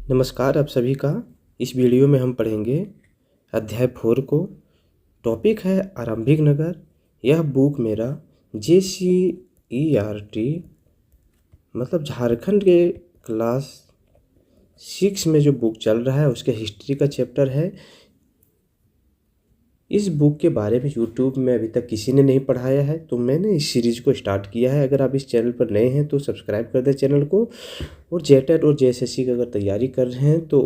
नमस्कार आप सभी का। इस वीडियो में हम पढ़ेंगे अध्याय 4 को। टॉपिक है आरंभिक नगर। यह बुक मेरा JCERT मतलब झारखंड के क्लास 6 में जो बुक चल रहा है उसके हिस्ट्री का चैप्टर है। इस बुक के बारे में यूट्यूब में अभी तक किसी ने नहीं पढ़ाया है, तो मैंने इस सीरीज़ को स्टार्ट किया है। अगर आप इस चैनल पर नए हैं तो सब्सक्राइब कर दें चैनल को, और जेटेट और JSSC की अगर तैयारी कर रहे हैं तो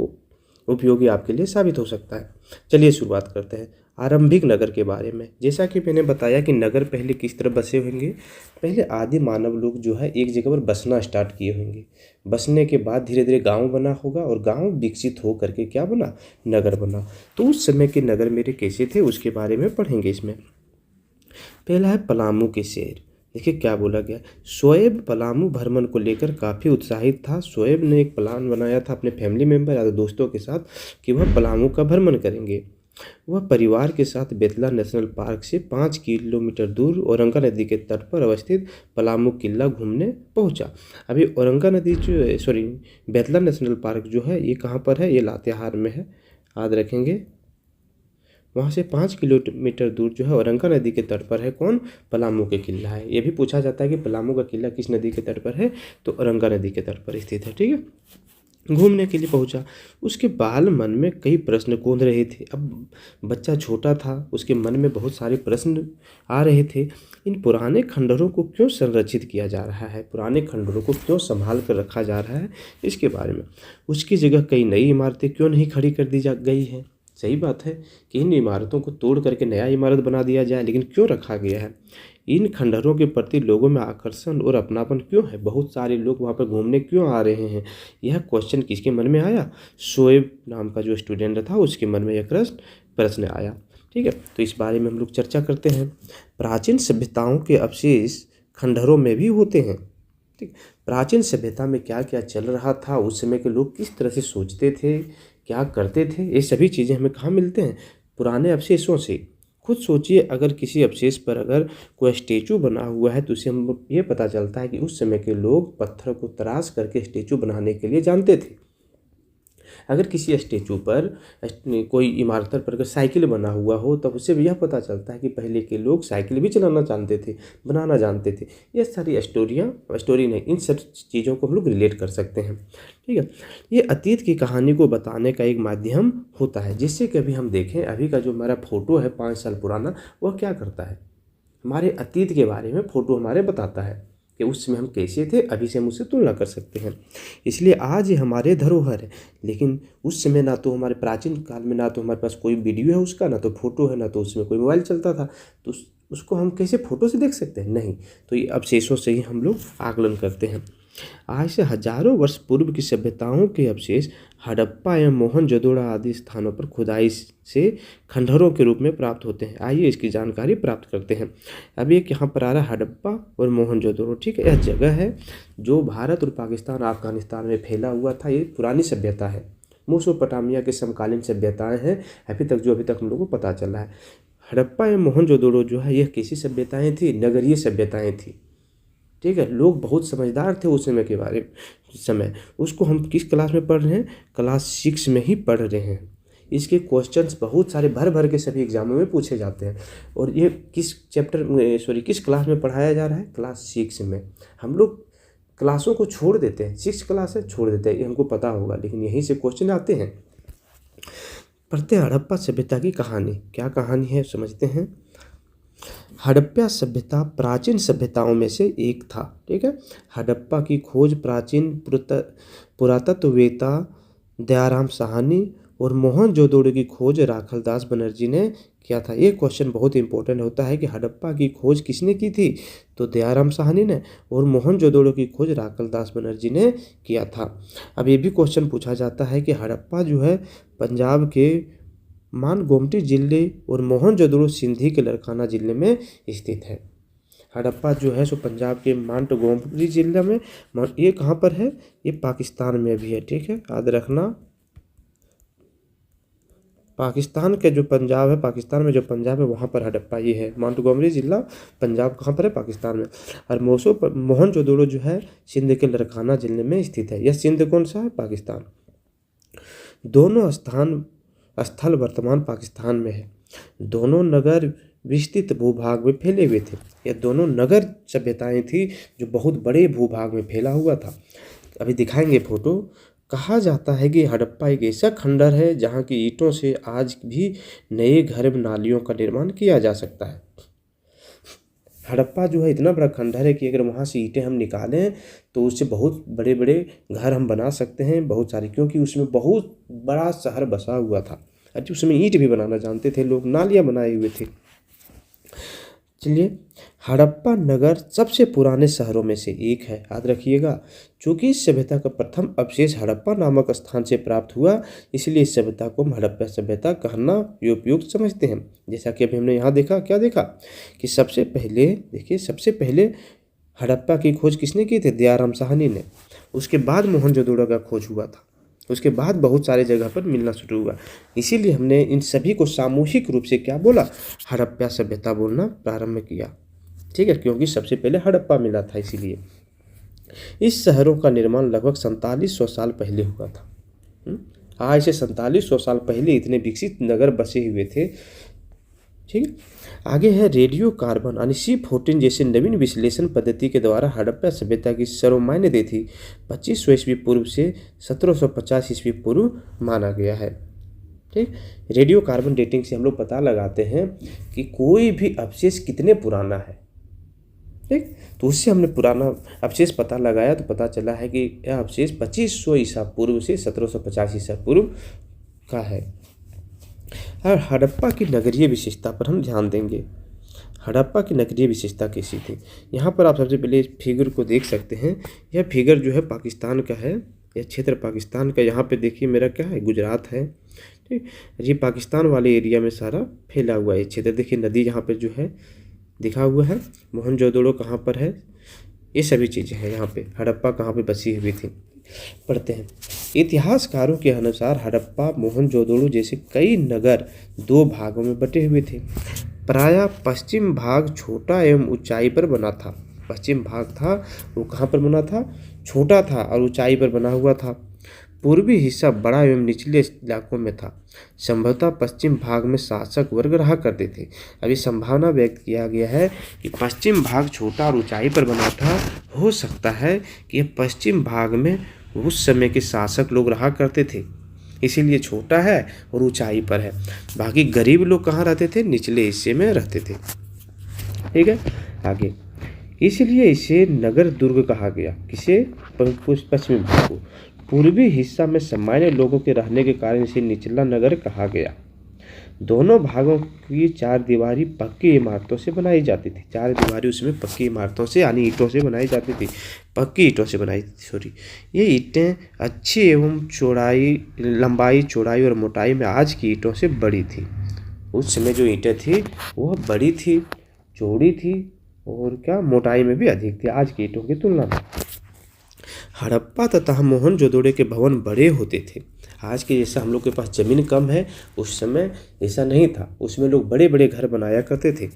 उपयोगी आपके लिए साबित हो सकता है। चलिए शुरुआत करते हैं आरंभिक नगर के बारे में। जैसा कि मैंने बताया कि नगर पहले किस तरह बसे होंगे। पहले आदि मानव लोग जो है एक जगह पर बसना स्टार्ट किए होंगे। बसने के बाद धीरे धीरे गांव बना होगा, और गांव विकसित हो करके क्या बना, नगर बना। तो उस समय के नगर मेरे कैसे थे उसके बारे में पढ़ेंगे इसमें। पहला है पलामू के शेर। देखिए क्या बोला गया। शोएब पलामू भ्रमण को लेकर काफ़ी उत्साहित था। शोएब ने एक प्लान बनाया था अपने फैमिली मेम्बर या दोस्तों के साथ कि वह पलामू का भ्रमण करेंगे। वह परिवार के साथ बेतला नेशनल पार्क से 5 किलोमीटर दूर औरंगा नदी के तट पर अवस्थित पलामू किला घूमने पहुंचा। अभी औरंगा नदी जो बेतला नेशनल पार्क जो है ये कहाँ पर है, ये लातेहार में है, याद रखेंगे। वहाँ से 5 किलोमीटर दूर जो है औरंगा नदी के तट पर है कौन, पलामू के किला है। ये भी पूछा जाता है कि पलामू का किला किस नदी के तट पर है, तो औरंगा नदी के तट पर स्थित है। ठीक है, घूमने के लिए पहुंचा। उसके बाल मन में कई प्रश्न कौंध रहे थे। अब बच्चा छोटा था, उसके मन में बहुत सारे प्रश्न आ रहे थे। इन पुराने खंडरों को क्यों संरक्षित किया जा रहा है, पुराने खंडरों को क्यों संभाल कर रखा जा रहा है, इसके बारे में। उसकी जगह कई नई इमारतें क्यों नहीं खड़ी कर दी जा गई है। सही बात है कि इन इमारतों को तोड़ करके नया इमारत बना दिया जाए, लेकिन क्यों रखा गया है। इन खंडहरों के प्रति लोगों में आकर्षण और अपनापन क्यों है, बहुत सारे लोग वहाँ पर घूमने क्यों आ रहे हैं। यह क्वेश्चन किसके मन में आया, शोएब नाम का जो स्टूडेंट था उसके मन में यह प्रश्न आया। ठीक है, तो इस बारे में हम लोग चर्चा करते हैं। प्राचीन सभ्यताओं के अवशेष खंडहरों में भी होते हैं। ठीक, प्राचीन सभ्यता में क्या क्या चल रहा था, उस समय के लोग किस तरह से सोचते थे, क्या करते थे, ये सभी चीज़ें हमें कहाँ मिलते हैं, पुराने अवशेषों से। खुद सोचिए, अगर किसी अवशेष पर अगर कोई स्टेचू बना हुआ है तो उससे हम ये पता चलता है कि उस समय के लोग पत्थर को तराश करके स्टेचू बनाने के लिए जानते थे। अगर किसी स्टेचू पर कोई इमारत पर अगर साइकिल बना हुआ हो तब उससे भी यह पता चलता है कि पहले के लोग साइकिल भी चलाना जानते थे, बनाना जानते थे। ये सारी स्टोरी नहीं, इन सब चीज़ों को हम लोग रिलेट कर सकते हैं। ठीक है, ये अतीत की कहानी को बताने का एक माध्यम होता है। जिससे कि अभी हम देखें, अभी का जो हमारा फोटो है 5 साल पुराना, वह क्या करता है, हमारे अतीत के बारे में फोटो हमारे बताता है कि उस समय हम कैसे थे, अभी से हम उससे तुलना कर सकते हैं। इसलिए आज ये हमारे धरोहर है। लेकिन उस समय ना तो हमारे प्राचीन काल में ना तो हमारे पास कोई वीडियो है उसका, ना तो फोटो है, ना तो उसमें कोई मोबाइल चलता था, तो उसको हम कैसे फोटो से देख सकते हैं, नहीं। तो ये अवशेषों से ही हम लोग आकलन करते हैं। आज से हजारों वर्ष पूर्व की सभ्यताओं के अवशेष हड़प्पा एवं मोहनजोदड़ो आदि स्थानों पर खुदाई से खंडहरों के रूप में प्राप्त होते हैं। आइए इसकी जानकारी प्राप्त करते हैं। अब एक यहाँ पर आ रहा है हड़प्पा और मोहनजोदड़ो। ठीक है, यह जगह है जो भारत और पाकिस्तान अफगानिस्तान में फैला हुआ था। ये पुरानी सभ्यता है, मेसोपोटामिया के समकालीन सभ्यताएं हैं अभी तक हम लोगों को पता चला है। हड़प्पा एवं मोहनजोदड़ो जो है यह कैसी सभ्यताएं थी, नगरीय सभ्यताएं थी। ठीक है, लोग बहुत समझदार थे उस समय के बारे में। उसको हम किस क्लास में पढ़ रहे हैं, क्लास 6 में ही पढ़ रहे हैं। इसके क्वेश्चंस बहुत सारे भर भर के सभी एग्जामों में पूछे जाते हैं। और ये किस क्लास में पढ़ाया जा रहा है, क्लास 6 में। हम लोग क्लासों को छोड़ देते हैं, 6 क्लास है छोड़ देते हैं, ये हमको पता होगा, लेकिन यहीं से क्वेश्चन आते हैं। पढ़ते हैं हड़प्पा सभ्यता की कहानी। क्या कहानी है समझते हैं। हड़प्पा सभ्यता प्राचीन सभ्यताओं में से एक था। ठीक है, हड़प्पा की खोज प्राचीन पुरातत्ववेत्ता दयाराम साहनी और मोहनजोदड़ो की खोज राखलदास बनर्जी ने किया था। ये क्वेश्चन बहुत इंपॉर्टेंट होता है कि हड़प्पा की खोज किसने की थी, तो दयाराम साहनी ने, और मोहनजोदड़ो की खोज राखलदास बनर्जी ने किया था। अब ये भी क्वेश्चन पूछा जाता है कि हड़प्पा जो है पंजाब के मानगोमती जिले और मोहनजोदड़ो सिंधी के लड़काना जिले में स्थित है। हड़प्पा जो है सो पंजाब के मानगोमती जिले में, ये कहाँ पर है, ये पाकिस्तान में भी है। ठीक है, याद रखना, पाकिस्तान के जो पंजाब है, पाकिस्तान में जो पंजाब है वहाँ पर हड़प्पा ये है। मांटगोमरी जिला पंजाब कहाँ पर है, पाकिस्तान में। और मोहनजोदड़ो जो है सिंध के लड़काना जिले में स्थित है। यह सिंध कौन सा है, पाकिस्तान। दोनों स्थल वर्तमान पाकिस्तान में है। दोनों नगर विस्तृत भूभाग में फैले हुए थे। यह दोनों नगर सभ्यताएं थी जो बहुत बड़े भूभाग में फैला हुआ था। अभी दिखाएंगे फोटो। कहा जाता है कि हड़प्पा एक ऐसा खंडर है जहाँ की ईंटों से आज भी नए घर नालियों का निर्माण किया जा सकता है। हड़प्पा जो है इतना बड़ा खंडर है कि अगर वहाँ से ईंटें हम निकालें तो उससे बहुत बड़े बड़े घर हम बना सकते हैं, बहुत सारे, क्योंकि उसमें बहुत बड़ा शहर बसा हुआ था। अच्छा, उसमें ईंट भी बनाना जानते थे लोग, नालियाँ बनाए हुए थे। चलिए, हड़प्पा नगर सबसे पुराने शहरों में से एक है, याद रखिएगा। चूँकि इस सभ्यता का प्रथम अवशेष हड़प्पा नामक स्थान से प्राप्त हुआ, इसलिए इस सभ्यता को हम हड़प्पा सभ्यता कहना उपयुक्त समझते हैं। जैसा कि अभी हमने यहाँ देखा, क्या देखा कि सबसे पहले, देखिए, सबसे पहले हड़प्पा की खोज किसने की थी? दयाराम साहनी ने। उसके बाद मोहनजोदड़ो का खोज हुआ था। उसके बाद बहुत सारे जगह पर मिलना शुरू हुआ। इसीलिए हमने इन सभी को सामूहिक रूप से क्या बोला? हड़प्पा सभ्यता बोलना प्रारंभ किया। ठीक है, क्योंकि सबसे पहले हड़प्पा मिला था। इसीलिए इस शहरों का निर्माण लगभग 4700 साल पहले हुआ था। आज से 4700 साल पहले इतने विकसित नगर बसे हुए थे। ठीक, आगे है रेडियो कार्बन यानी C14 जैसे नवीन विश्लेषण पद्धति के द्वारा हड़प्पा सभ्यता की सर्वमान्य थी 2500 ईस्वी पूर्व से 1750 ईस्वी पूर्व माना गया है। ठीक, रेडियो कार्बन डेटिंग से हम लोग पता लगाते हैं कि कोई भी अवशेष कितने पुराना है। ठीक, तो उससे हमने पुराना अवशेष पता लगाया तो पता चला है कि यह अवशेष 2500 ईसा पूर्व से 1750 ईसा पूर्व का है। और हड़प्पा की नगरीय विशेषता पर हम ध्यान देंगे। हड़प्पा की नगरीय विशेषता कैसी थी? यहाँ पर आप सबसे पहले इस फिगर को देख सकते हैं। यह फिगर जो है पाकिस्तान का है, यह क्षेत्र पाकिस्तान का। यहाँ पे देखिए मेरा क्या है, गुजरात है। ठीक, ये पाकिस्तान वाले एरिया में सारा फैला हुआ है क्षेत्र। देखिए नदी यहाँ पे जो है दिखा हुआ है। मोहनजोदड़ो कहाँ पर है, ये सभी चीज़ें हैं यहाँ पे। हड़प्पा कहाँ पे बसी हुई थी, पढ़ते हैं। इतिहासकारों के अनुसार हड़प्पा मोहनजोदड़ो जैसे कई नगर दो भागों में बटे हुए थे। प्रायः पश्चिम भाग छोटा एवं ऊंचाई पर बना था। पश्चिम भाग था वो कहाँ पर बना था? छोटा था और ऊंचाई पर बना हुआ था। पूर्वी हिस्सा बड़ा एवं निचले इलाकों में था। संभवतः पश्चिम भाग में शासक वर्ग रहा करते थे। अभी संभावना व्यक्त किया गया है कि पश्चिम भाग छोटा और ऊंचाई पर बना था। हो सकता है कि यह पश्चिम भाग में उस समय के शासक लोग रहा करते थे, इसीलिए छोटा है और ऊंचाई पर है। बाकी गरीब लोग कहाँ रहते थे? निचले हिस्से में रहते थे। ठीक है, आगे, इसलिए इसे नगर दुर्ग कहा गया। किसे? पश्चिमी भाग को। पूर्वी हिस्सा में सामान्य लोगों के रहने के कारण इसे निचला नगर कहा गया। दोनों भागों की चारदीवारी पक्की इमारतों से बनाई जाती थी। चारदीवारी उसमें पक्की इमारतों से यानी ईंटों से बनाई जाती थी, पक्की ईंटों से बनाई, सॉरी। ये ईंटें अच्छी एवं लंबाई, चौड़ाई और मोटाई में आज की ईंटों से बड़ी थी। उस समय जो ईंटें थी वह बड़ी थी, चौड़ी थी और क्या मोटाई में भी अधिक थी आज की ईंटों की तुलना में। हड़प्पा तथा मोहनजोदड़ो के भवन बड़े होते थे। आज के जैसा हम लोग के पास ज़मीन कम है, उस समय ऐसा नहीं था। उसमें लोग बड़े बड़े घर बनाया करते थे।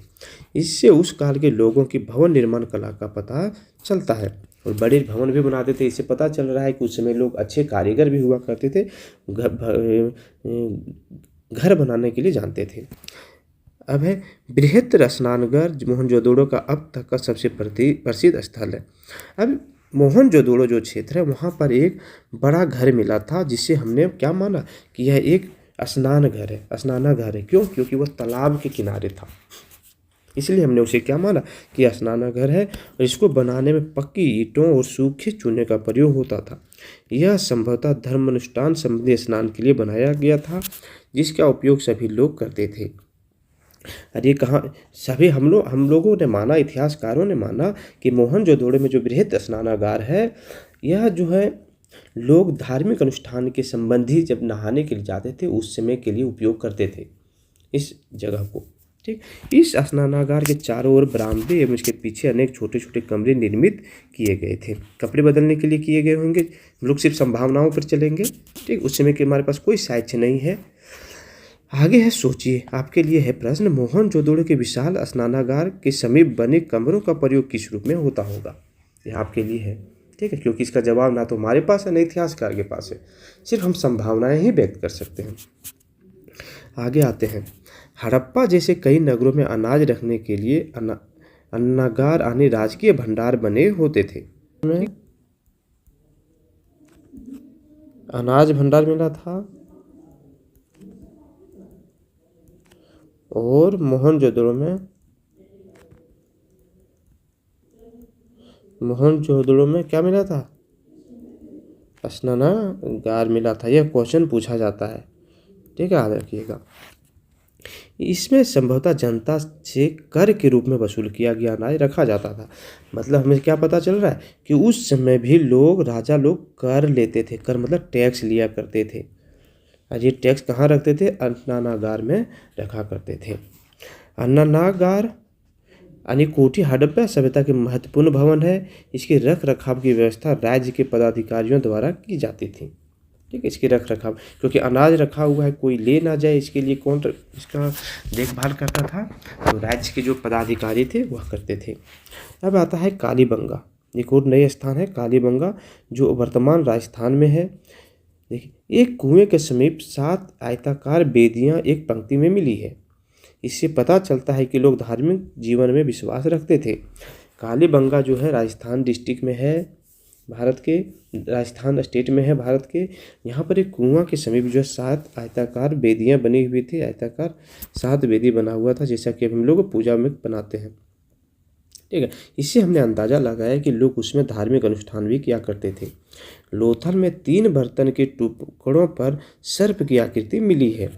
इससे उस काल के लोगों की भवन निर्माण कला का पता चलता है और बड़े भवन भी बनाते थे। इससे पता चल रहा है कि उस समय लोग अच्छे कारीगर भी हुआ करते थे, घर बनाने के लिए जानते थे। अब है बृहत्तर स्नानघर, मोहनजोदड़ो का अब तक का सबसे प्रसिद्ध स्थल है। अब मोहनजोदड़ो जो क्षेत्र है वहाँ पर एक बड़ा घर मिला था जिसे हमने क्या माना कि यह एक स्नानघर है, स्नानागार है। क्यों? क्योंकि वह तालाब के किनारे था, इसलिए हमने उसे क्या माना कि स्नानागार है। और इसको बनाने में पक्की ईंटों और सूखे चूने का प्रयोग होता था। यह संभवतः धर्म अनुष्ठान संबंधी स्नान के लिए बनाया गया था, जिसका उपयोग सभी लोग करते थे। अरे कहाँ सभी हम लोगों ने माना, इतिहासकारों ने माना कि मोहनजोदड़ो में जो बृहत स्नानागार है, यह जो है लोग धार्मिक अनुष्ठान के संबंधी जब नहाने के लिए जाते थे उस समय के लिए उपयोग करते थे इस जगह को। ठीक, इस स्नानागार के चारों ओर बरामदे एवं इसके पीछे अनेक छोटे छोटे कमरे निर्मित किए गए थे। कपड़े बदलने के लिए किए गए होंगे। हम लोग सिर्फ संभावनाओं पर चलेंगे। ठीक, उस समय के हमारे पास कोई साक्ष्य नहीं है। आगे है, सोचिए, आपके लिए है प्रश्न, मोहनजोदड़ो के विशाल स्नानागार के समीप बने कमरों का प्रयोग किस रूप में होता होगा? यह आपके लिए है। ठीक है, क्योंकि इसका जवाब ना तो हमारे पास है ना इतिहासकार के पास है, सिर्फ हम संभावनाएं ही व्यक्त कर सकते हैं। आगे आते हैं। हड़प्पा जैसे कई नगरों में अनाज रखने के लिए अन्नागार यानी राजकीय भंडार बने होते थे। अनाज भंडार मिला था और मोहनजोदड़ो में क्या मिला था? स्नानागार मिला था। यह क्वेश्चन पूछा जाता है, ठीक है, याद रखिएगा। इसमें संभवतः जनता से कर के रूप में वसूल किया गया अनाज रखा जाता था। मतलब हमें क्या पता चल रहा है कि उस समय भी राजा लोग कर लेते थे। कर मतलब टैक्स लिया करते थे, और ये टैक्स कहाँ रखते थे? अन्नागार में रखा करते थे। अन्नागार यानी कोठी हड़प्पा सभ्यता के महत्वपूर्ण भवन है। इसके रख रखाव की व्यवस्था राज्य के पदाधिकारियों द्वारा की जाती थी, ठीक है। इसकी रख रखाव, क्योंकि अनाज रखा हुआ है, कोई ले ना जाए, इसके लिए कौन इसका देखभाल करता था? तो राज्य के जो पदाधिकारी थे वह करते थे। अब आता है कालीबंगा, एक और नए स्थान है कालीबंगा, जो वर्तमान राजस्थान में है। देखिए, एक कुएं के समीप 7 आयताकार बेदियां एक पंक्ति में मिली है। इससे पता चलता है कि लोग धार्मिक जीवन में विश्वास रखते थे। कालीबंगा जो है राजस्थान डिस्ट्रिक्ट में है, भारत के राजस्थान स्टेट में है भारत के। यहाँ पर एक कुआं के समीप जो है 7 आयताकार बेदियां बनी हुई थी। आयताकार 7 बेदी बना हुआ था, जैसा कि हम लोग पूजा में बनाते हैं, ठीक है। इससे हमने अंदाजा लगाया कि लोग उसमें धार्मिक अनुष्ठान भी किया करते थे। लोथल में 3 बर्तन के टुकड़ों पर सर्प की आकृति मिली है।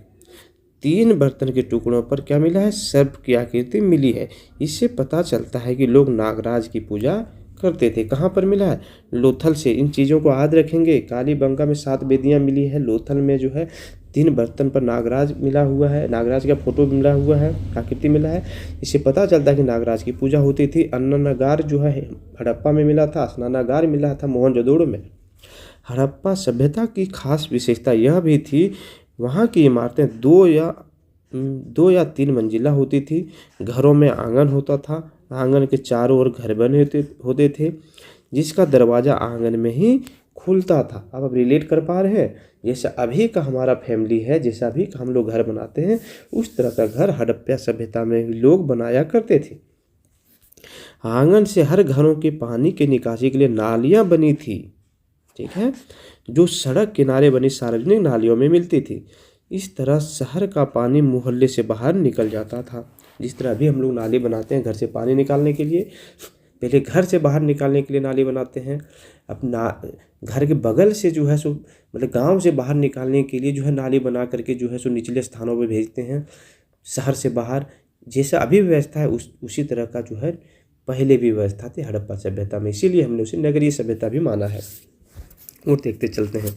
3 बर्तन के टुकड़ों पर क्या मिला है? सर्प की आकृति मिली है। इससे पता चलता है कि लोग नागराज की पूजा करते थे। कहाँ पर मिला है? लोथल से। इन चीज़ों को याद रखेंगे। कालीबंगा में 7 बेदियां मिली है। लोथल में जो है 3 बर्तन पर नागराज मिला हुआ है, नागराज का फोटो मिला हुआ है, आकृति मिला है। इससे पता चलता है कि नागराज की पूजा होती थी। अन्नागार जो है हड़प्पा में मिला था। स्नानागार मिला था मोहनजोदड़ो में। हड़प्पा सभ्यता की खास विशेषता यह भी थी, वहाँ की इमारतें 2 या 3 मंजिला होती थी। घरों में आंगन होता था। आंगन के चारों ओर घर बने होते थे, जिसका दरवाज़ा आंगन में ही खुलता था। अब रिलेट कर पा रहे हैं? जैसा अभी का हमारा फैमिली है, जैसा अभी का हम लोग घर बनाते हैं, उस तरह का घर हड़प्पा सभ्यता में लोग बनाया करते थे। आंगन से हर घरों के पानी के निकासी के लिए नालियाँ बनी थी, ठीक है, जो सड़क किनारे बनी सार्वजनिक नालियों में मिलती थी। इस तरह शहर का पानी मोहल्ले से बाहर निकल जाता था। जिस तरह अभी हम लोग नाली बनाते हैं घर से पानी निकालने के लिए, पहले घर से बाहर निकालने के लिए नाली बनाते हैं। अपना घर के बगल से जो है सो मतलब गांव से बाहर निकालने के लिए जो है नाली बना करके जो है सो निचले स्थानों पे भेजते हैं, शहर से बाहर। जैसा अभी व्यवस्था है उसी तरह का जो है पहले भी व्यवस्था थी हड़प्पा सभ्यता में। इसीलिए हमने उसे नगरीय सभ्यता भी माना है। और देखते चलते हैं।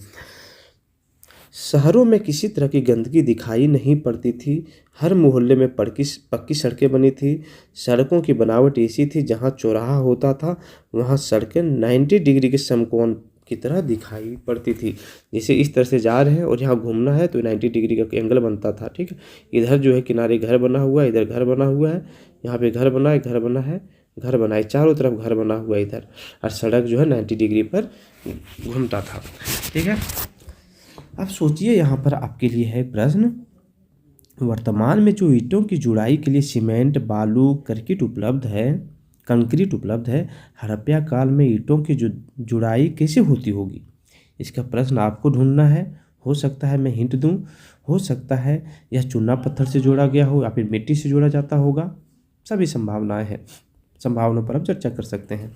शहरों में किसी तरह की गंदगी दिखाई नहीं पड़ती थी। हर मोहल्ले में पक्की सड़कें बनी थी। सड़कों की बनावट ऐसी थी, जहां चौराहा होता था वहां सड़कें 90 डिग्री के समकोण की तरह दिखाई पड़ती थी। जैसे इस तरह से जा रहे हैं और यहाँ घूमना है तो 90 डिग्री का एंगल बनता था, ठीक है। इधर जो है किनारे घर बना हुआ है, इधर घर बना हुआ है, यहाँ पे घर बना है, घर बना है, घर बनाए, चारों तरफ घर बना हुआ है इधर, और सड़क जो है 90 डिग्री पर घूमता था, ठीक है। अब सोचिए, यहाँ पर आपके लिए है प्रश्न। वर्तमान में जो ईंटों की जुड़ाई के लिए सीमेंट, बालू, कंक्रीट उपलब्ध है, हड़प्पा काल में ईंटों की जुड़ाई कैसे होती होगी? इसका प्रश्न आपको ढूंढना है। हो सकता है मैं हिंट दूं, हो सकता है यह चूना पत्थर से जोड़ा गया हो या फिर मिट्टी से जोड़ा जाता होगा। सभी संभावनाएं हैं, संभावनाओं पर हम चर्चा कर सकते हैं।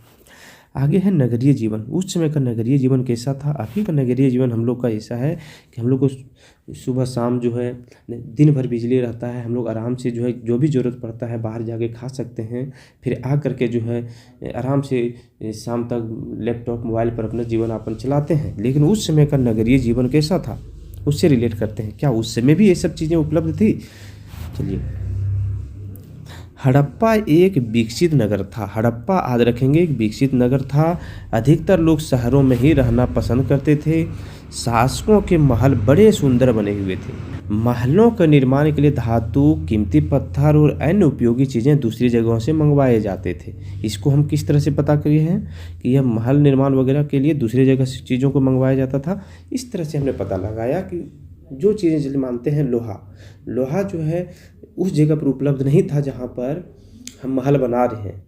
आगे है नगरीय जीवन। उस समय का नगरीय जीवन कैसा था? अभी का नगरीय जीवन हम लोग का ऐसा है कि हम लोग को सुबह शाम जो है दिन भर बिजली रहता है। हम लोग आराम से जो है जो भी ज़रूरत पड़ता है बाहर जाके खा सकते हैं, फिर आ करके जो है आराम से शाम तक लैपटॉप मोबाइल पर अपना जीवन यापन चलाते हैं। लेकिन उस समय का नगरीय जीवन कैसा था, उससे रिलेट करते हैं। क्या उस समय भी ये सब चीज़ें उपलब्ध थी? चलिए, हड़प्पा एक विकसित नगर था। हड़प्पा याद रखेंगे, एक विकसित नगर था। अधिकतर लोग शहरों में ही रहना पसंद करते थे। शासकों के महल बड़े सुंदर बने हुए थे। महलों के निर्माण के लिए धातु, कीमती पत्थर और अन्य उपयोगी चीज़ें दूसरी जगहों से मंगवाए जाते थे। इसको हम किस तरह से पता किए हैं कि यह महल निर्माण वगैरह के लिए दूसरी जगह से चीज़ों को मंगवाया जाता था। इस तरह से हमने पता लगाया कि जो चीज़ें जैसे मानते हैं लोहा जो है उस जगह पर उपलब्ध नहीं था जहाँ पर हम महल बना रहे हैं,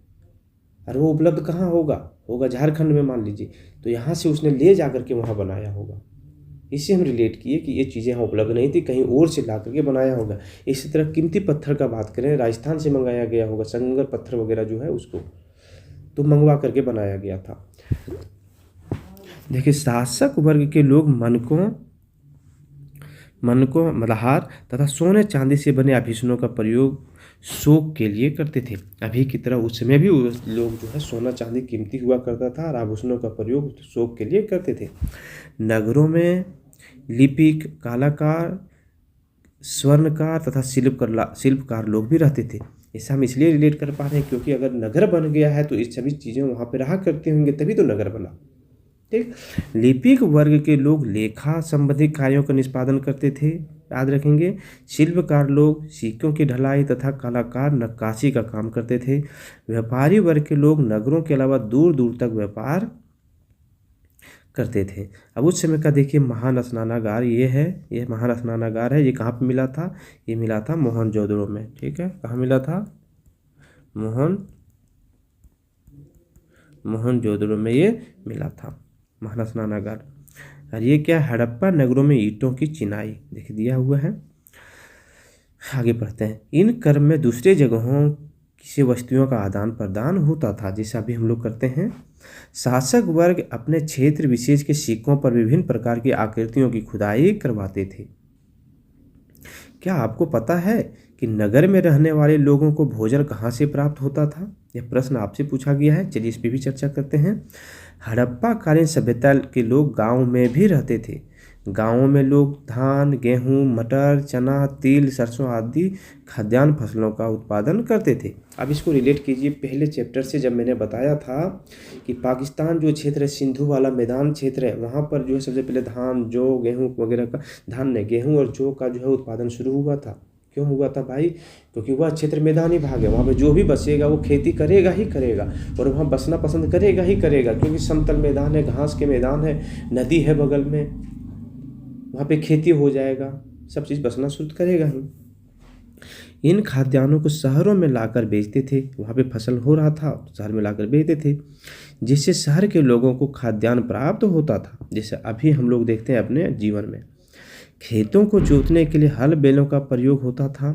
और वो उपलब्ध कहाँ होगा झारखंड में मान लीजिए, तो यहाँ से उसने ले जा करके वहाँ बनाया होगा। इससे हम रिलेट किए कि ये चीज़ें यहाँ उपलब्ध नहीं थी, कहीं और से ला करके बनाया होगा। इसी तरह कीमती पत्थर का बात करें, राजस्थान से मंगाया गया होगा, संगमरमर पत्थर वगैरह जो है उसको तो मंगवा करके बनाया गया था। देखिए, शासक वर्ग के लोग मनकों मल्हार तथा सोने चांदी से बने आभूषणों का प्रयोग शौक के लिए करते थे। अभी की तरह उस समय भी लोग जो है सोना चांदी कीमती हुआ करता था और आभूषणों का प्रयोग शौक के लिए करते थे। नगरों में लिपिक, कलाकार, स्वर्णकार तथा शिल्पकार लोग भी रहते थे। ऐसा हम इसलिए रिलेट कर पा रहे हैं क्योंकि अगर नगर बन गया है तो इस सभी चीज़ें वहाँ पे रहा करते होंगे, तभी तो नगर बना। ठीक। लिपिक वर्ग के लोग लेखा संबंधी कार्यों का निष्पादन करते थे, याद रखेंगे। शिल्पकार लोग सिक्कों की ढलाई तथा कलाकार नक्काशी का काम करते थे। व्यापारी वर्ग के लोग नगरों के अलावा दूर दूर तक व्यापार करते थे। अब उस समय का देखिए महान स्नानागार ये महान स्नानागार है। ये कहाँ पे मिला था? ये मिला था मोहनजोदड़ो में। ठीक है, कहाँ मिला था? मोहनजोदड़ो में ये मिला था महान स्नानागार। और ये क्या? हड़प्पा नगरों में ईंटों की चिनाई देख दिया हुआ है। आगे पढ़ते हैं। इन कर्म में दूसरे जगहों से वस्तुओं का आदान प्रदान होता था, जैसा भी हम लोग करते हैं। शासक वर्ग अपने क्षेत्र विशेष के सिक्कों पर विभिन्न प्रकार की आकृतियों की खुदाई करवाते थे। क्या आपको पता है कि नगर में रहने वाले लोगों को भोजन कहाँ से प्राप्त होता था? यह प्रश्न आपसे पूछा गया है। चलिए इस पर भी चर्चा करते हैं। हड़प्पा कालीन सभ्यता के लोग गांव में भी रहते थे। गांवों में लोग धान, गेहूं, मटर, चना, तिल, सरसों आदि खाद्यान्न फसलों का उत्पादन करते थे। अब इसको रिलेट कीजिए पहले चैप्टर से, जब मैंने बताया था कि पाकिस्तान जो क्षेत्र है, सिंधु वाला मैदान क्षेत्र है, वहाँ पर जो है सबसे पहले धान, जौ, गेहूँ वगैरह का, गेहूँ और जौ का जो है उत्पादन शुरू हुआ था। क्यों हुआ था भाई? क्योंकि वह क्षेत्र मैदानी भाग है, वहाँ पे जो भी बसेगा वो खेती करेगा ही करेगा, और वहाँ बसना पसंद करेगा ही करेगा, क्योंकि समतल मैदान है, घास के मैदान है, नदी है बगल में, वहाँ पे खेती हो जाएगा, सब चीज़ बसना शुरू करेगा ही। इन खाद्यान्नों को शहरों में लाकर बेचते थे। वहाँ पे फसल हो रहा था तो शहर में लाकर बेचते थे, जिससे शहर के लोगों को खाद्यान्न प्राप्त होता था। जैसे अभी हम लोग देखते हैं अपने जीवन में। खेतों को जोतने के लिए हल बैलों का प्रयोग होता था।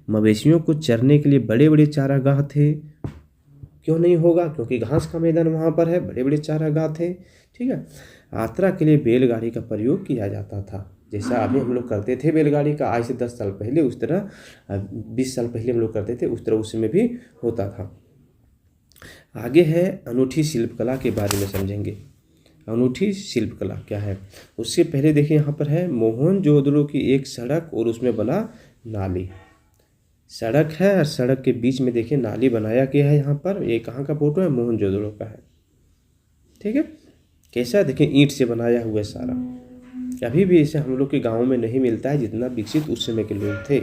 मवेशियों को चरने के लिए बड़े बड़े चारागाह थे। क्यों नहीं होगा? क्योंकि घास का मैदान वहाँ पर है, बड़े बड़े चारागाह थे। ठीक है। यात्रा के लिए बैलगाड़ी का प्रयोग किया जाता था। जैसा अभी हम लोग करते थे बैलगाड़ी का, आज से 10 साल पहले उस तरह, 20 साल पहले हम लोग करते थे उस तरह उस समय भी होता था। आगे है अनूठी शिल्पकला के बारे में समझेंगे। अनूठी शिल्पकला क्या है? उससे पहले देखिए यहाँ पर है मोहनजोदड़ो की एक सड़क और उसमें बना नाली। सड़क है और सड़क के बीच में देखिए नाली बनाया गया है। यहाँ पर ये कहाँ का फोटो है? मोहनजोदड़ो का है। ठीक है। कैसा? देखिए ईंट से बनाया हुआ है सारा। अभी भी इसे हम लोग के गाँव में नहीं मिलता है जितना विकसित उस समय के लोग थे।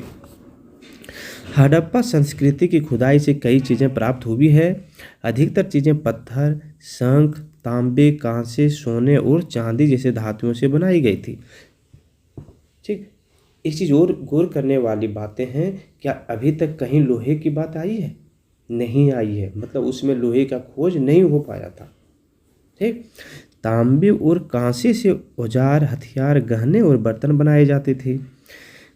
हड़प्पा संस्कृति की खुदाई से कई चीज़ें प्राप्त हुई है। अधिकतर चीज़ें पत्थर, शंख, तांबे, कांसे, सोने और चांदी जैसे धातुओं से बनाई गई थी। ठीक। एक चीज़ और गौर करने वाली बातें हैं, क्या अभी तक कहीं लोहे की बात आई है? नहीं आई है, मतलब उसमें लोहे का खोज नहीं हो पाया था। ठीक। तांबे और कांसे से औजार, हथियार, गहने और बर्तन बनाए जाते थे।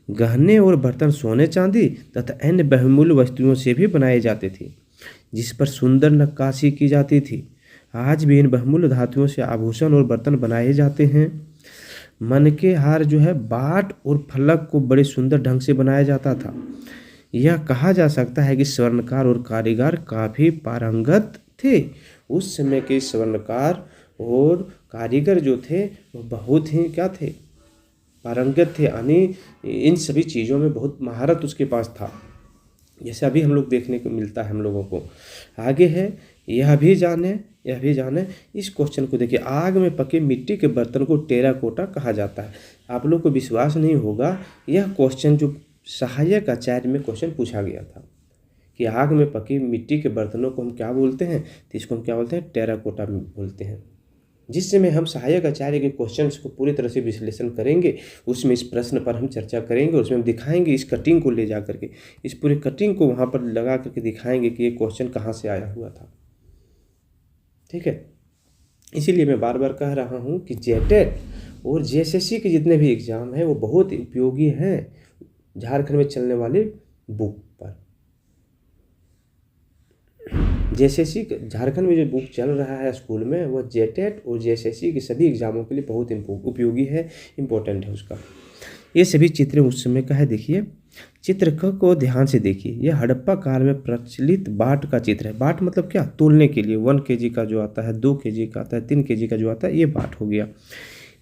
गहने और बर्तन सोने, चांदी तथा अन्य बहुमूल्य वस्तुओं से भी बनाए जाते थे, जिस पर सुंदर नक्काशी की जाती थी। आज भी इन बहुमूल्य धातुओं से आभूषण और बर्तन बनाए जाते हैं। मन के हार जो है बाट और फलक को बड़े सुंदर ढंग से बनाया जाता था। यह कहा जा सकता है कि स्वर्णकार और कारीगर काफ़ी पारंगत थे। उस समय के स्वर्णकार और कारीगर जो थे वो बहुत ही क्या थे? पारंगत थे, यानी इन सभी चीज़ों में बहुत महारत उसके पास था। जैसे अभी हम लोग देखने को मिलता है हम लोगों को। आगे है, यह भी जाने इस क्वेश्चन को देखिए, आग में पके मिट्टी के बर्तन को टेराकोटा कहा जाता है। आप लोग को विश्वास नहीं होगा, यह क्वेश्चन जो सहायक आचार्य में क्वेश्चन पूछा गया था कि आग में पकी मिट्टी के बर्तनों को हम क्या बोलते हैं, तो इसको हम क्या बोलते हैं, टेराकोटा बोलते हैं। जिस समय हम सहायक आचार्य के क्वेश्चंस को पूरी तरह से विश्लेषण करेंगे, उसमें इस प्रश्न पर हम चर्चा करेंगे, उसमें हम दिखाएंगे इस कटिंग को ले जा करके, इस पूरे कटिंग को वहाँ पर लगा करके दिखाएंगे कि ये क्वेश्चन कहाँ से आया हुआ था। ठीक है, इसीलिए मैं बार बार कह रहा हूँ कि जेटेट और जेएसएससी के जितने भी एग्ज़ाम हैं वो बहुत उपयोगी हैं झारखंड में चलने वाली बुक पर। जेएसएससी झारखंड में जो बुक चल रहा है स्कूल में, वह जेटेट और जेएसएससी के सभी एग्ज़ामों के लिए बहुत उपयोगी है, इम्पोर्टेंट है उसका। ये सभी चित्र उस समय का है। देखिए चित्र को ध्यान से देखिए, यह हड़प्पा काल में प्रचलित बाट का चित्र है। बाट मतलब क्या, तोलने के लिए 1 kg का जो आता है, 2 kg का आता है, 3 kg का जो आता है, ये बाट हो गया।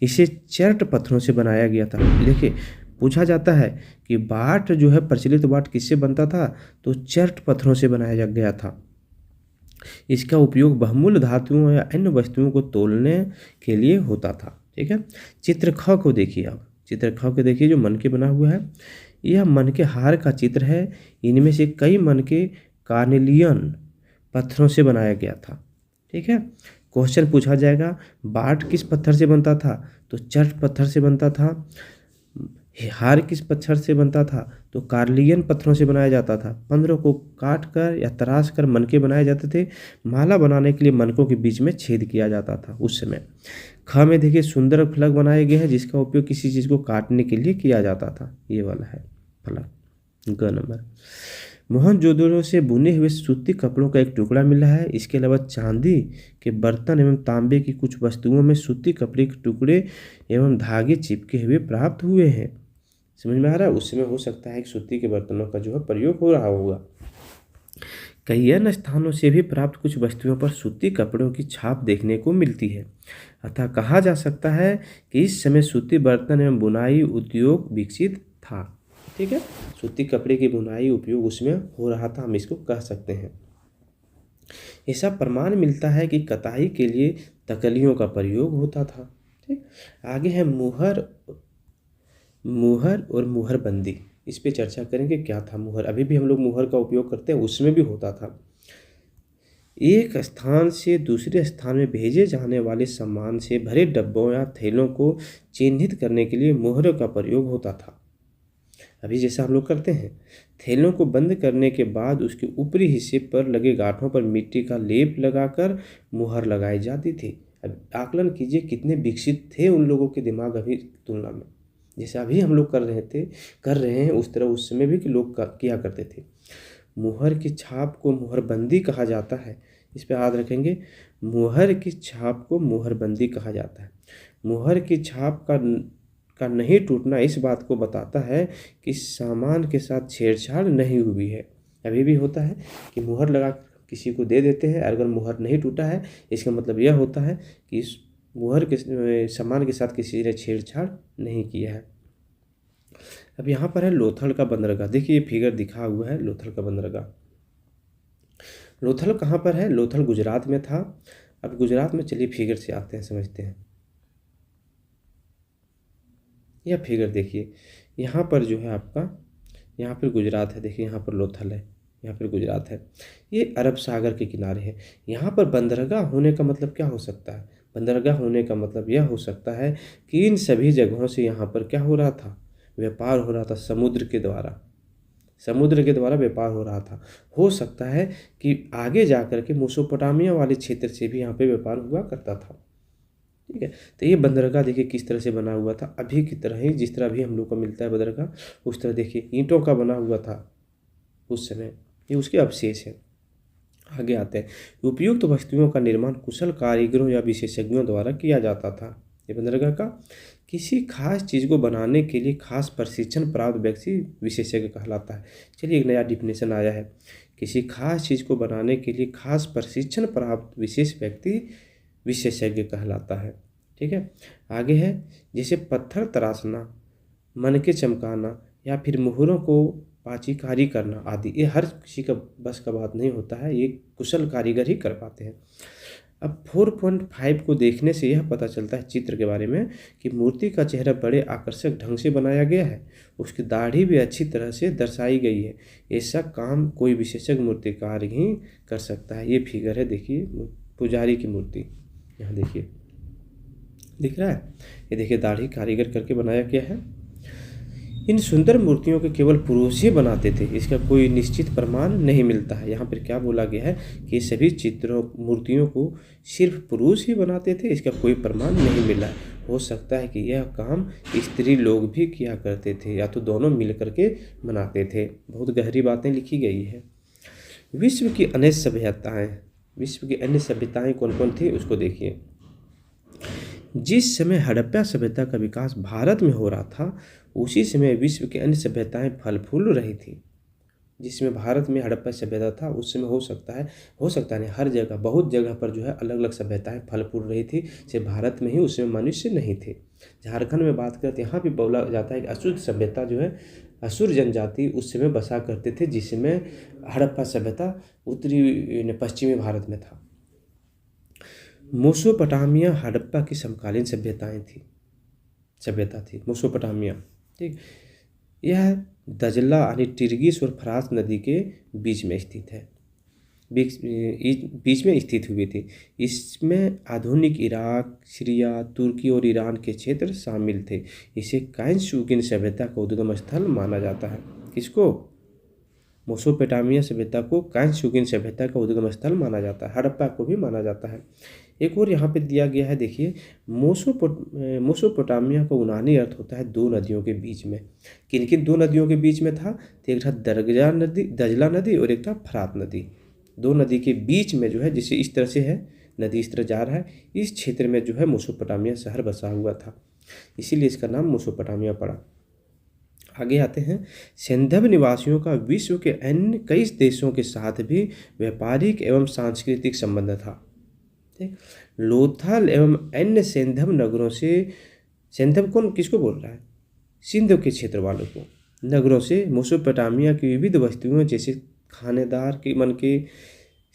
इसे चर्ट पत्थरों से बनाया गया था। देखिए पूछा जाता है कि बाट जो है, प्रचलित बाट किससे बनता था, तो चर्ट पत्थरों से बनाया गया था। इसका उपयोग बहुमूल्य धातुओं या अन्य वस्तुओं को तोलने के लिए होता था। ठीक है, चित्र ख को देखिए। अब चित्र ख को देखिए, जो मन के बना हुआ है, यह मन के हार का चित्र है। इनमें से कई मन के कार्नेलियन पत्थरों से बनाया गया था। ठीक है, क्वेश्चन पूछा जाएगा बाट किस पत्थर से बनता था, तो चर्ट पत्थर से बनता था। हार किस पत्थर से बनता था, तो कार्लियन पत्थरों से बनाया जाता था। 15 को काट कर या तराश कर मनके बनाए जाते थे। माला बनाने के लिए मनकों के बीच में छेद किया जाता था उस समय। ख में देखिए सुंदर फलक बनाए गए हैं, जिसका उपयोग किसी चीज़ को काटने के लिए किया जाता था। ये वाला है फलक। ग नंबर, मोहनजोदड़ो से बुने हुए सूती कपड़ों का एक टुकड़ा मिला है। इसके अलावा चांदी के बर्तन एवं तांबे की कुछ वस्तुओं में सूती कपड़े के टुकड़े एवं धागे चिपके हुए प्राप्त हुए हैं। समझ में आ रहा है, उस समय हो सकता है कि सूती के बर्तनों का जो है प्रयोग हो रहा होगा। कई अन्य स्थानों से भी प्राप्त कुछ वस्तुओं पर सूती कपड़ों की छाप देखने को मिलती है। अतः कहा जा सकता है कि इस समय सूती बर्तन एवं बुनाई उद्योग विकसित था। ठीक है, सूती कपड़े की बुनाई उपयोग उसमें हो रहा था, हम इसको कह सकते हैं। ऐसा प्रमाण मिलता है कि कताई के लिए तकलियों का प्रयोग होता था। ठीक, आगे है मुहर और मुहरबंदी। इस पे चर्चा करेंगे, क्या था मुहर। अभी भी हम लोग मुहर का उपयोग करते हैं, उसमें भी होता था। एक स्थान से दूसरे स्थान में भेजे जाने वाले सामान से भरे डब्बों या थैलों को चिन्हित करने के लिए मुहर का प्रयोग होता था। अभी जैसा हम लोग करते हैं, थैलों को बंद करने के बाद उसके ऊपरी हिस्से पर लगे गांठों पर मिट्टी का लेप लगाकर मुहर लगाई जाती थी। अब आकलन कीजिए कितने विकसित थे उन लोगों के दिमाग अभी तुलना में। जैसे अभी हम लोग कर रहे हैं उस तरह उस समय भी कि लोग किया करते थे। मुहर की छाप को मुहरबंदी कहा जाता है। इस पर याद रखेंगे, मुहर की छाप को मुहरबंदी कहा जाता है। मुहर की छाप का नहीं टूटना इस बात को बताता है कि सामान के साथ छेड़छाड़ नहीं हुई है। अभी भी होता है कि मुहर लगा किसी को दे देते हैं, अगर मुहर नहीं टूटा है इसका मतलब यह होता है कि इस मुहर के सामान के साथ किसी ने छेड़छाड़ नहीं किया है। अब यहाँ पर है लोथल का बंदरगाह। देखिए ये फिगर दिखा हुआ है लोथल का बंदरगाह। लोथल कहाँ पर है, लोथल गुजरात में था। अब गुजरात में चलिए फिगर से आते हैं, समझते हैं। यह फिगर देखिए, यहाँ पर जो है आपका, यहाँ पर गुजरात है, देखिए यहाँ पर लोथल है, यहाँ पर गुजरात है। ये अरब सागर के किनारे है। यहाँ पर बंदरगाह होने का मतलब क्या हो सकता है, बंदरगाह होने का मतलब यह हो सकता है कि इन सभी जगहों से यहाँ पर क्या हो रहा था, व्यापार हो रहा था। समुद्र के द्वारा व्यापार हो रहा था। हो सकता है कि आगे जाकर के मेसोपोटामिया वाले क्षेत्र से भी यहाँ पे व्यापार हुआ करता था। ठीक है, तो ये बंदरगाह देखिए किस तरह से बना हुआ था, अभी की तरह ही जिस तरह भी हम लोग को मिलता है बंदरगाह, उस तरह देखिए ईंटों का बना हुआ था उस समय। ये उसके अवशेष हैं। आगे आते हैं, उपयुक्त वस्तुओं का निर्माण कुशल कारीगरों या विशेषज्ञों द्वारा किया जाता था। ये बंदरगाह का किसी खास चीज़ को बनाने के लिए खास प्रशिक्षण प्राप्त व्यक्ति विशेषज्ञ कहलाता है। चलिए एक नया डिफिनेशन आया है, किसी खास चीज़ को बनाने के लिए खास प्रशिक्षण प्राप्त विशेष व्यक्ति विशेषज्ञ कहलाता है। ठीक है, आगे है जैसे पत्थर तराशना, मनके चमकाना या फिर मोहरों को पाचीकारी करना आदि, ये हर किसी का बस का बात नहीं होता है, ये कुशल कारीगर ही कर पाते हैं। अब 4.5 को देखने से यह पता चलता है चित्र के बारे में कि मूर्ति का चेहरा बड़े आकर्षक ढंग से बनाया गया है, उसकी दाढ़ी भी अच्छी तरह से दर्शाई गई है। ऐसा काम कोई विशेषज्ञ मूर्तिकार ही कर सकता है। ये फिगर है, देखिए पुजारी की मूर्ति, यहाँ देखिए, दिख रहा है, ये देखिए दाढ़ी कारीगर करके बनाया गया है। इन सुंदर मूर्तियों को केवल पुरुष ही बनाते थे, इसका कोई निश्चित प्रमाण नहीं मिलता है। यहाँ पर क्या बोला गया है कि सभी चित्रों मूर्तियों को सिर्फ पुरुष ही बनाते थे, इसका कोई प्रमाण नहीं मिला है। हो सकता है कि यह काम स्त्री लोग भी किया करते थे, या तो दोनों मिल करके बनाते थे। बहुत गहरी बातें लिखी गई है। विश्व की अन्य सभ्यताएं कौन कौन थी उसको देखिए। जिस समय हड़प्पा सभ्यता का विकास भारत में हो रहा था, उसी समय विश्व की अन्य सभ्यताएं फल फूल रही थी। जिसमें भारत में हड़प्पा सभ्यता था, उस समय हो सकता नहीं, हर जगह बहुत जगह पर जो है अलग अलग सभ्यताएं फल फूल रही थी। सिर्फ भारत में ही उस समय मनुष्य नहीं थे। झारखंड में बात करते, यहाँ भी बोला जाता है कि असुर सभ्यता जो है, असुर जनजाति उस समय बसा करते थे, जिसमें हड़प्पा सभ्यता उत्तरी पश्चिमी भारत में था। मेसोपोटामिया हड़प्पा की समकालीन सभ्यता थी मेसोपोटामिया, ठीक। यह दजला यानी टिर्गिस और फरात नदी के बीच में स्थित हुई थी। इसमें आधुनिक इराक, सीरिया, तुर्की और ईरान के क्षेत्र शामिल थे। इसे काइंस-युगीन सभ्यता का उद्गम स्थल माना जाता है। किसको? मेसोपोटामिया सभ्यता को काइंस-युगीन सभ्यता का उद्गम स्थल माना जाता है। हड़प्पा को भी माना जाता है। एक और यहाँ पे दिया गया है, देखिए, मेसोपोटामिया का यूनानी अर्थ होता है दो नदियों के बीच में। किन किन दो नदियों के बीच में था? तो एक था दजला नदी और एक था फरात नदी। दो नदी के बीच में जो है, जिसे इस तरह से है, नदी इस तरह जा रहा है, इस क्षेत्र में जो है मेसोपोटामिया शहर बसा हुआ था, इसीलिए इसका नाम मेसोपोटामिया पड़ा। आगे आते हैं। सिंधव निवासियों का विश्व के अन्य कई देशों के साथ भी व्यापारिक एवं सांस्कृतिक संबंध था। लोथल एवं अन्य सिंधव नगरों से, सिंधव कौन किसको बोल रहा है? सिंध के क्षेत्र वालों को, नगरों से मेसोपोटामिया की विविध वस्तुओं जैसे खानेदार के मन के,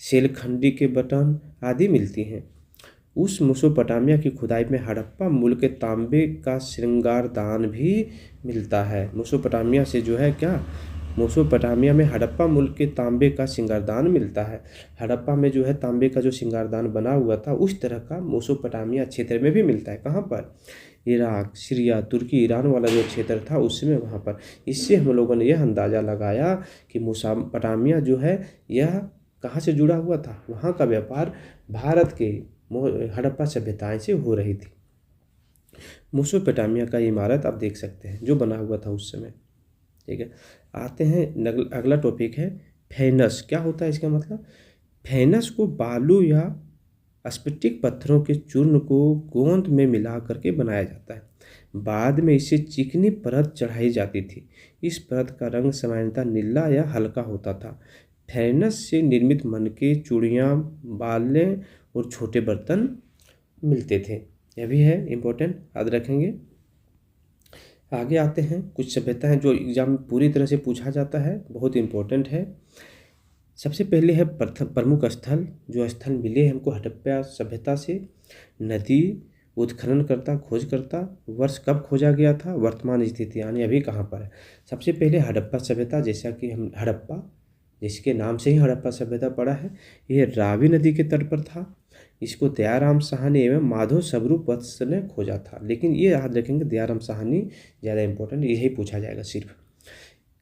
शेलखंडी के बटन आदि मिलती हैं। उस मेसोपोटामिया की खुदाई में हड़प्पा मूल के तांबे का श्रृंगारदान भी मिलता है। मेसोपोटामिया से जो है क्या, मेसोपोटामिया में हड़प्पा मूल के तांबे का श्रृंगारदान मिलता है। हड़प्पा में जो है तांबे का जो श्रृंगारदान बना हुआ था, उस तरह का मेसोपोटामिया क्षेत्र में भी मिलता है। कहाँ पर? इराक, सीरिया, तुर्की, ईरान वाला जो क्षेत्र था उसमें, वहाँ पर। इससे हम लोगों ने यह अंदाज़ा लगाया कि मेसोपोटामिया जो है यह कहाँ से जुड़ा हुआ था। वहाँ का व्यापार भारत के हड़प्पा सभ्यताएं से हो रही थी। मेसोपोटामिया का इमारत आप देख सकते हैं जो बना हुआ था उस समय, ठीक है। आते हैं, अगला टॉपिक है फेनस। क्या होता है इसका मतलब? फेनस को बालू या स्फटिक पत्थरों के चूर्ण को गोंद में मिला करके बनाया जाता है। बाद में इसे चिकनी परत चढ़ाई जाती थी। इस परत का रंग सामान्यतः नीला या हल्का होता था। फेनस से निर्मित मनके, चूड़ियाँ, बालें और छोटे बर्तन मिलते थे। यह भी है इम्पोर्टेंट, याद रखेंगे। आगे आते हैं, कुछ सभ्यताएं जो एग्जाम में पूरी तरह से पूछा जाता है, बहुत इम्पोर्टेंट है। सबसे पहले है प्रमुख स्थल, जो स्थल मिले हमको हड़प्पा सभ्यता से। नदी, उत्खननकर्ता, खोजकर्ता, वर्ष कब खोजा गया था, वर्तमान स्थिति यानी अभी कहाँ पर है। सबसे पहले हड़प्पा सभ्यता, जैसा कि हम हड़प्पा, जिसके नाम से ही हड़प्पा सभ्यता पड़ा है, यह रावी नदी के तट पर था। इसको दयाराम साहनी एवं माधव स्वरूप वत्स ने खोजा था। लेकिन ये याद रखेंगे, दयाराम साहनी ज़्यादा इंपॉर्टेंट, यही पूछा जाएगा सिर्फ।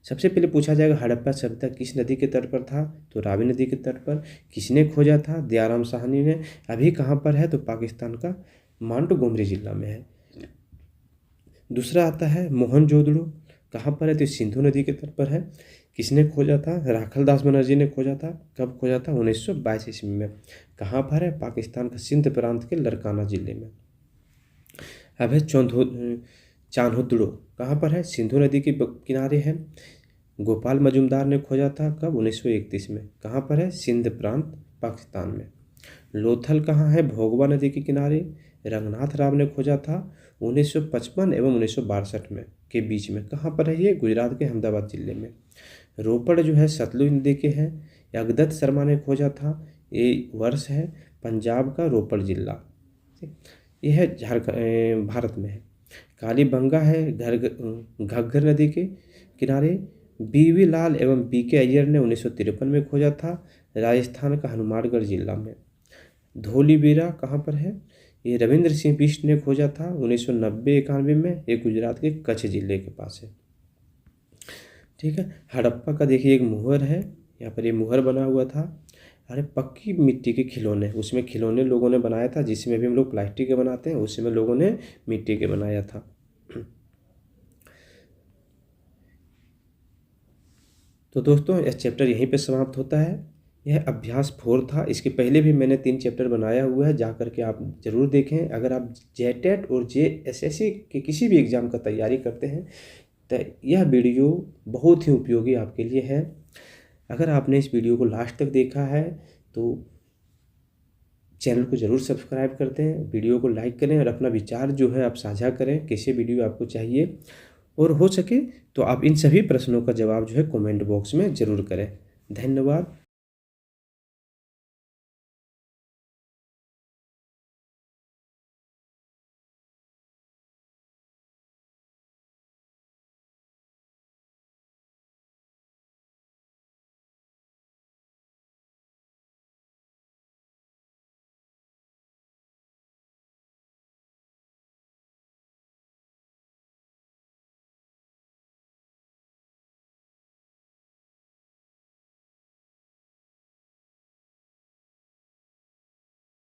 सबसे पहले पूछा जाएगा हड़प्पा सभ्यता किस नदी के तट पर था, तो रावी नदी के तट पर। किसने खोजा था? दयाराम साहनी ने। अभी कहाँ पर है, तो पाकिस्तान का मोंटगोमरी जिला में है। दूसरा आता है मोहनजोदड़ो, कहाँ पर है, तो सिंधु नदी के तट पर है। किसने खोजा था? राखलदास बनर्जी ने खोजा था। कब खोजा था? 1922 ईस्वी में। कहाँ पर है? पाकिस्तान का सिंध प्रांत के लरकाना जिले में। अब है चान्होदड़ो, कहाँ पर है? सिंधु नदी के किनारे है। गोपाल मजुमदार ने खोजा था। कब? 1931 में। कहाँ पर है? सिंध प्रांत, पाकिस्तान में। लोथल कहाँ है? भोगवा नदी के किनारे। रंगनाथ राव ने खोजा था 1955 एवं 1962 में। के बीच में। कहाँ पर है ये? गुजरात के अहमदाबाद ज़िले में। रोपड़ जो है सतलुज नदी के है। अगदत्त शर्मा ने खोजा था। ये वर्ष है पंजाब का रोपड़ जिला। ये है झारखंड भारत में है। कालीबंगा है घग्गर नदी के किनारे। बीवी लाल एवं बीके अय्यर ने 1953 में खोजा था, राजस्थान का हनुमानगढ़ जिला में। धोलीबीरा कहाँ पर है? ये रविंद्र सिंह बिष्ट ने खोजा था 1990-91 में। ये गुजरात के कच्छ जिले के पास है। ठीक है। हड़प्पा का देखिए एक मुहर है, यहाँ पर ये मुहर बना हुआ था। अरे पक्की मिट्टी के खिलौने, उसमें खिलौने लोगों ने बनाया था, जिसमें भी हम लोग प्लास्टिक के बनाते हैं, उसमें लोगों ने मिट्टी के बनाया था। तो दोस्तों यह चैप्टर यहीं पे समाप्त होता है। यह अभ्यास 4 था। इसके पहले भी मैंने 3 चैप्टर बनाया हुआ है, जा करके आप ज़रूर देखें। अगर आप जेटेट और जेएसएससी के किसी भी एग्ज़ाम का तैयारी करते हैं तो यह वीडियो बहुत ही उपयोगी आपके लिए है। अगर आपने इस वीडियो को लास्ट तक देखा है तो चैनल को ज़रूर सब्सक्राइब कर दें, वीडियो को लाइक करें और अपना विचार जो है आप साझा करें, कैसे वीडियो आपको चाहिए। और हो सके तो आप इन सभी प्रश्नों का जवाब जो है कमेंट बॉक्स में ज़रूर करें। धन्यवाद।